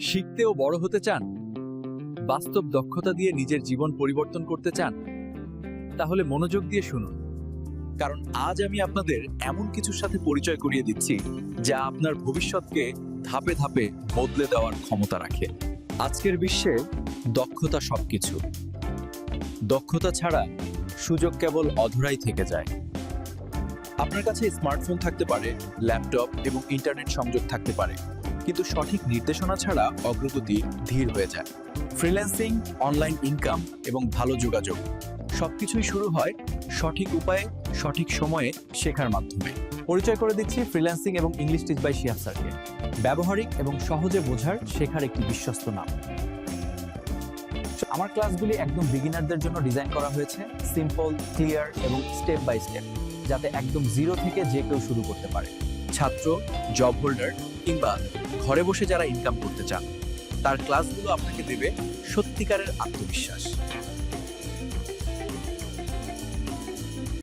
শিখতে ও বড় হতে চান? বাস্তব দক্ষতা দিয়ে নিজের জীবন পরিবর্তন করতে চান? তাহলে মনোযোগ দিয়ে শুনুন, কারণ আজ আমি আপনাদের এমন কিছুর সাথে পরিচয় করিয়ে দিচ্ছি যা আপনার ভবিষ্যৎকে ধাপে ধাপে বদলে দেওয়ার ক্ষমতা রাখে। আজকের বিশ্বে দক্ষতা সবকিছু। দক্ষতা ছাড়া সুযোগ কেবল অধরাই থেকে যায়। আপনার কাছে স্মার্টফোন থাকতে পারে, ল্যাপটপ এবং ইন্টারনেট সংযোগ থাকতে পারে, কিন্তু সঠিক নির্দেশনা ছাড়া অগ্রগতি ধীর হয়ে যায়। ফ্রিল্যান্সিং, অনলাইন ইনকাম এবং ভালো যোগাযোগ সবকিছুই শুরু হয় সঠিক উপায়ে, সঠিক সময়ে শেখার মাধ্যমে। পরিচয় করে দিচ্ছি ফ্রিল্যান্সিং এবং ইংলিশ টিচ বাই শিহাব স্যারকে। ব্যবহারিক এবং সহজে বোঝার শেখার একটি বিশ্বস্ত নাম। আমার ক্লাসগুলি একদম বিগিনারদের জন্য ডিজাইন করা হয়েছে, সিম্পল, ক্লিয়ার এবং স্টেপ বাই স্টেপ, যাতে একদম জিরো থেকে যে কেউ শুরু করতে পারে। ছাত্র, জব হোল্ডার কিংবা ঘরে বসে যারা ইনকাম করতে চান, তার ক্লাসগুলো আপনাকে দেবে সত্যিকারের আত্মবিশ্বাস।